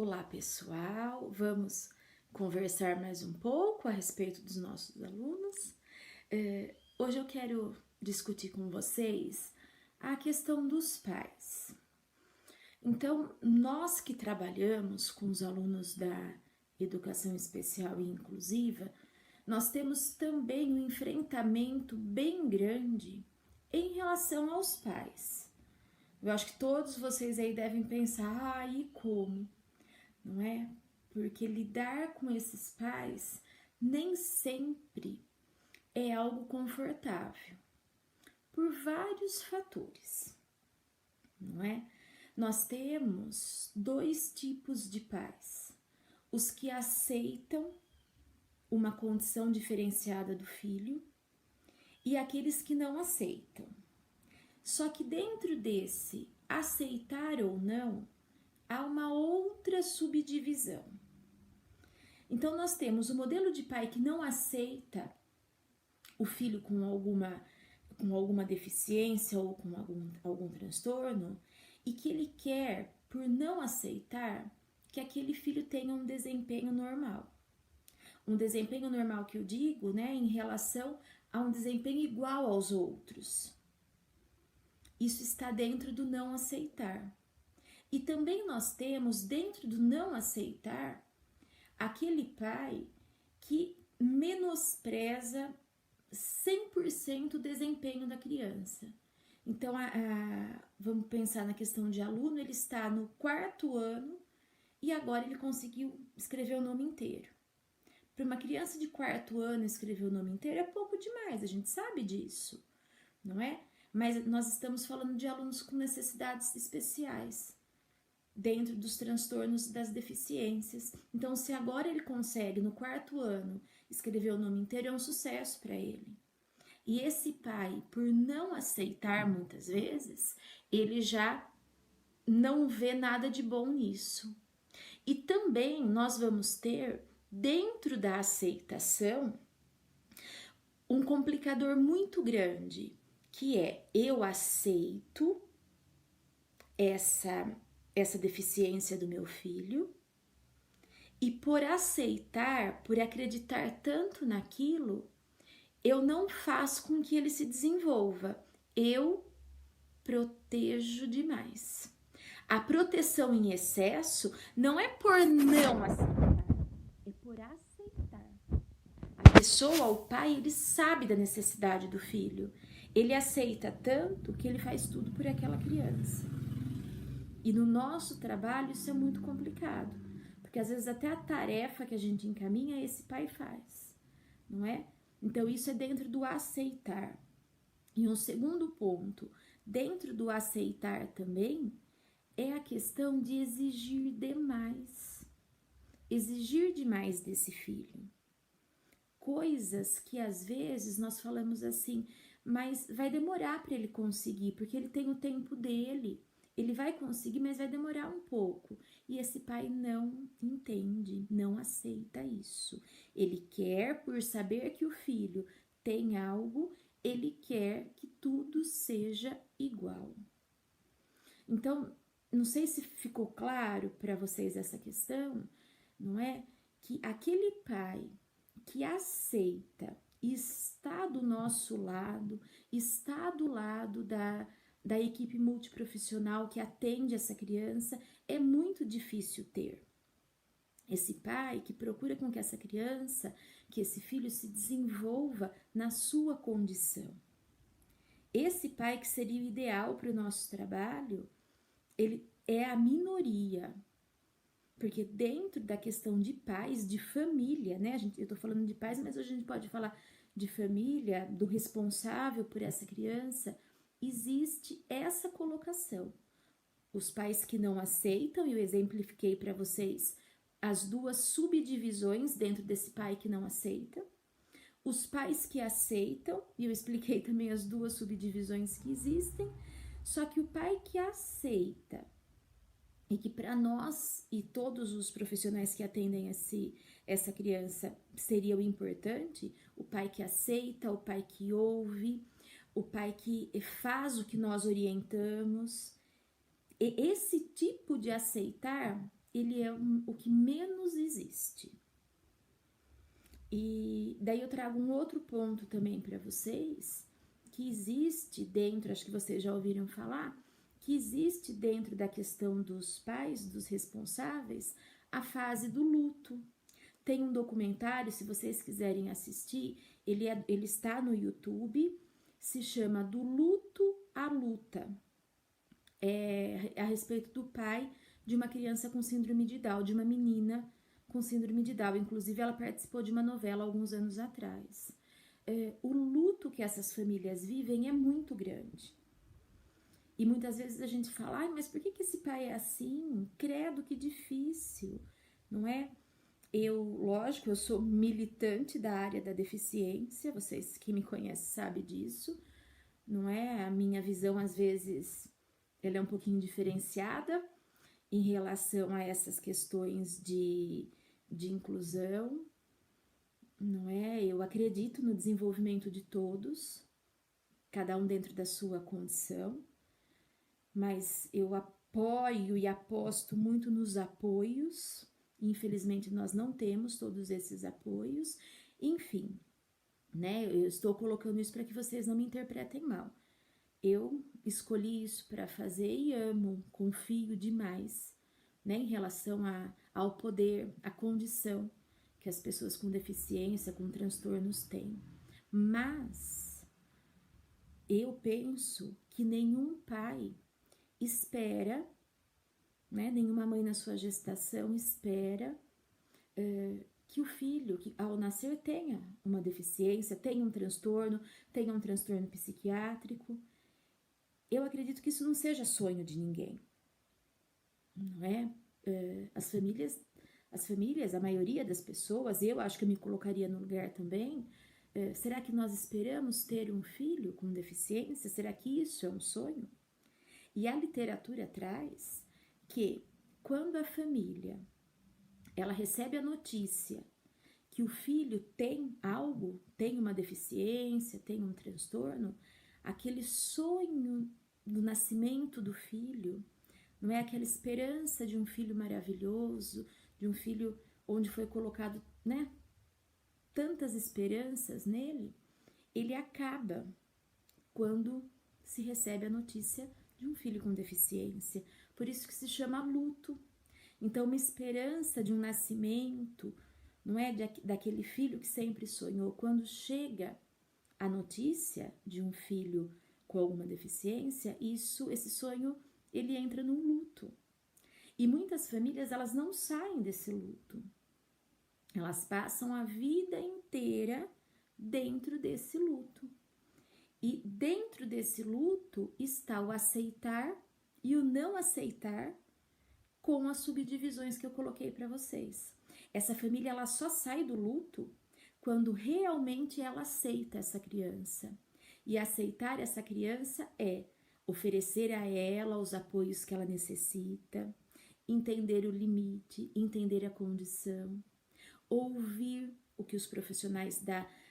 Olá, pessoal! Vamos conversar mais um pouco a respeito dos nossos alunos. Hoje eu quero discutir com vocês a questão dos pais. Então, nós que trabalhamos com os alunos da educação especial e inclusiva, nós temos também um enfrentamento bem grande em relação aos pais. Eu acho que todos vocês aí devem pensar, e como? Não é? Porque lidar com esses pais nem sempre é algo confortável, por vários fatores, não é? Nós temos dois tipos de pais: os que aceitam uma condição diferenciada do filho e aqueles que não aceitam. Só que dentro desse aceitar ou não, há uma outra subdivisão. Então, nós temos o modelo de pai que não aceita o filho com alguma deficiência ou com algum transtorno, e que ele quer, por não aceitar, que aquele filho tenha um desempenho normal. Um desempenho normal que eu digo, né, em relação a um desempenho igual aos outros. Isso está dentro do não aceitar. E também nós temos, dentro do não aceitar, aquele pai que menospreza 100% o desempenho da criança. Então, vamos pensar na questão de aluno, ele está no 4º ano e agora ele conseguiu escrever o nome inteiro. Para uma criança de 4º ano escrever o nome inteiro é pouco demais, a gente sabe disso, não é? Mas nós estamos falando de alunos com necessidades especiais, dentro dos transtornos das deficiências. Então, se agora ele consegue, no 4º ano, escrever o nome inteiro, é um sucesso para ele. E esse pai, por não aceitar muitas vezes, ele já não vê nada de bom nisso. E também nós vamos ter, dentro da aceitação, um complicador muito grande, que é: eu aceito essa deficiência do meu filho, e por aceitar, por acreditar tanto naquilo, eu não faço com que ele se desenvolva, eu protejo demais. A proteção em excesso não é por não aceitar, é por aceitar. A pessoa, o pai, ele sabe da necessidade do filho, ele aceita tanto que ele faz tudo por aquela criança. E no nosso trabalho isso é muito complicado, porque às vezes até a tarefa que a gente encaminha, esse pai faz, não é? Então isso é dentro do aceitar. E um segundo ponto, dentro do aceitar também, é a questão de exigir demais. Exigir demais desse filho. Coisas que às vezes nós falamos assim, mas vai demorar para ele conseguir, porque ele tem o tempo dele. Ele vai conseguir, mas vai demorar um pouco. E esse pai não entende, não aceita isso. Ele quer, por saber que o filho tem algo, ele quer que tudo seja igual. Então, não sei se ficou claro para vocês essa questão, não é? Que aquele pai que aceita e está do nosso lado, está do lado da equipe multiprofissional que atende essa criança, é muito difícil ter. Esse pai que procura com que essa criança, que esse filho se desenvolva na sua condição. Esse pai que seria o ideal para o nosso trabalho, ele é a minoria. Porque dentro da questão de pais, de família, né? Eu tô falando de pais, mas hoje a gente pode falar de família, do responsável por essa criança. Existe essa colocação. Os pais que não aceitam, e eu exemplifiquei para vocês as duas subdivisões dentro desse pai que não aceita. Os pais que aceitam, e eu expliquei também as duas subdivisões que existem. Só que o pai que aceita, e que para nós e todos os profissionais que atendem essa criança seria o importante, o pai que aceita, o pai que ouve, o pai que faz o que nós orientamos. E esse tipo de aceitar ele é o que menos existe. E daí eu trago um outro ponto também para vocês, que existe dentro, acho que vocês já ouviram falar, que existe dentro da questão dos pais, dos responsáveis, a fase do luto. Tem um documentário, se vocês quiserem assistir, ele está no YouTube, se chama Do Luto à Luta. É a respeito do pai de uma criança com síndrome de Down, de uma menina com síndrome de Down. Inclusive, ela participou de uma novela alguns anos atrás. O luto que essas famílias vivem é muito grande. E muitas vezes a gente fala, ai, mas por que esse pai é assim? Credo, que difícil, não é? Lógico, eu sou militante da área da deficiência, vocês que me conhecem sabem disso, não é? A minha visão, às vezes, ela é um pouquinho diferenciada em relação a essas questões de inclusão, não é? Eu acredito no desenvolvimento de todos, cada um dentro da sua condição, mas eu apoio e aposto muito nos apoios. Infelizmente, nós não temos todos esses apoios. Enfim, né? Eu estou colocando isso para que vocês não me interpretem mal. Eu escolhi isso para fazer e amo, confio demais, né? Em relação ao poder, à condição que as pessoas com deficiência, com transtornos têm. Mas eu penso que nenhum pai espera, né? Nenhuma mãe na sua gestação espera que o filho, que ao nascer, tenha uma deficiência, tenha um transtorno psiquiátrico. Eu acredito que isso não seja sonho de ninguém, não é? As famílias, a maioria das pessoas, eu acho que eu me colocaria no lugar também. Será que nós esperamos ter um filho com deficiência? Será que isso é um sonho? E a literatura traz que quando a família ela recebe a notícia que o filho tem algo, tem uma deficiência, tem um transtorno, aquele sonho do nascimento do filho, não é aquela esperança de um filho maravilhoso, de um filho onde foi colocado, né, tantas esperanças nele, ele acaba quando se recebe a notícia de um filho com deficiência. Por isso que se chama luto. Então, uma esperança de um nascimento, não é, daquele filho que sempre sonhou. Quando chega a notícia de um filho com alguma deficiência, esse sonho, ele entra num luto. E muitas famílias, elas não saem desse luto. Elas passam a vida inteira dentro desse luto. E dentro desse luto está o aceitar e o não aceitar, com as subdivisões que eu coloquei para vocês. Essa família, ela só sai do luto quando realmente ela aceita essa criança. E aceitar essa criança é oferecer a ela os apoios que ela necessita, entender o limite, entender a condição, ouvir o que os profissionais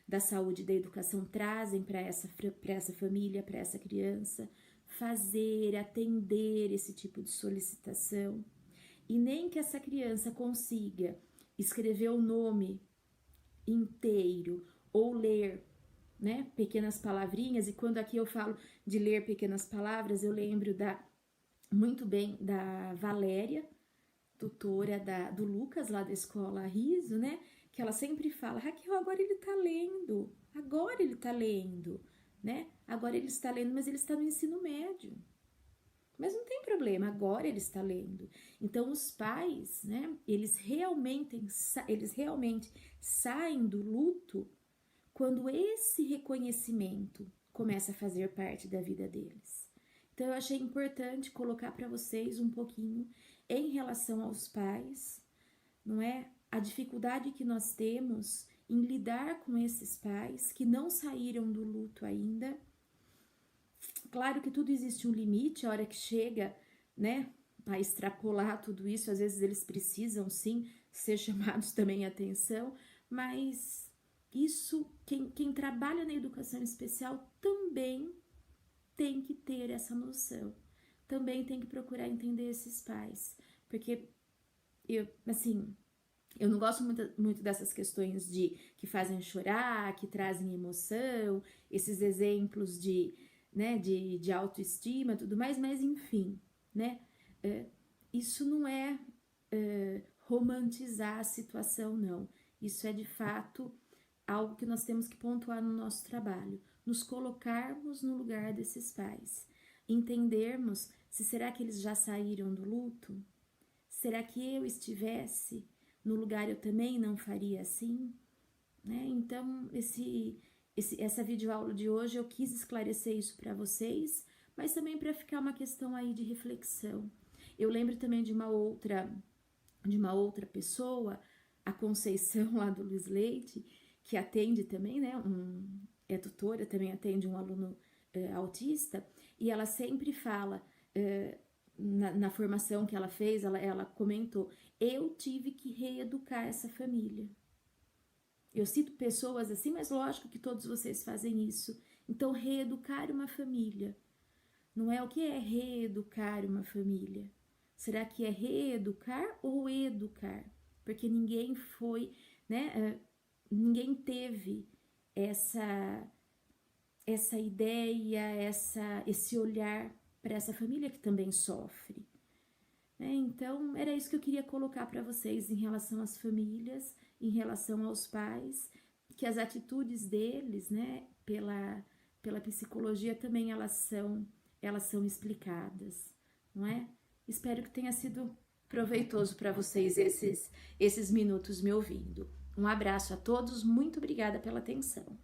da saúde e da educação trazem para essa família, para essa criança, fazer, atender esse tipo de solicitação. E nem que essa criança consiga escrever o nome inteiro ou ler, né, pequenas palavrinhas. E quando aqui eu falo de ler pequenas palavras, eu lembro muito bem da Valéria, tutora do Lucas, lá da escola Riso, né, que ela sempre fala, Raquel, agora ele tá lendo, né, agora ele está lendo, mas ele está no ensino médio. Mas não tem problema, agora ele está lendo. Então, os pais, né, eles realmente saem do luto quando esse reconhecimento começa a fazer parte da vida deles. Então, eu achei importante colocar para vocês um pouquinho em relação aos pais, não é? A dificuldade que nós temos em lidar com esses pais que não saíram do luto ainda. Claro que tudo existe um limite, a hora que chega, né, a extrapolar tudo isso, às vezes eles precisam sim ser chamados também a atenção, mas isso, quem trabalha na educação especial também tem que ter essa noção, também tem que procurar entender esses pais, porque Eu não gosto muito dessas questões que fazem chorar, que trazem emoção, esses exemplos de autoestima, tudo mais, mas enfim, né? Isso não é romantizar a situação, não. Isso é de fato algo que nós temos que pontuar no nosso trabalho, nos colocarmos no lugar desses pais, entendermos se será que eles já saíram do luto? Será que eu estivesse no lugar eu também não faria assim? Né? Então, essa videoaula de hoje eu quis esclarecer isso para vocês, mas também para ficar uma questão aí de reflexão. Eu lembro também de uma outra pessoa, a Conceição lá do Luiz Leite, que atende também, né? É tutora, também atende um aluno autista, e ela sempre fala, na formação que ela fez, ela comentou, eu tive que reeducar essa família. Eu cito pessoas assim, mas lógico que todos vocês fazem isso. Então, reeducar uma família. Não é o que é reeducar uma família? Será que é reeducar ou educar? Porque ninguém foi, né? Ninguém teve essa ideia, esse olhar para essa família que também sofre. Né? Então, era isso que eu queria colocar para vocês em relação às famílias, em relação aos pais, que as atitudes deles, né, pela psicologia também elas são explicadas, não é? Espero que tenha sido proveitoso para vocês esses minutos me ouvindo. Um abraço a todos, muito obrigada pela atenção.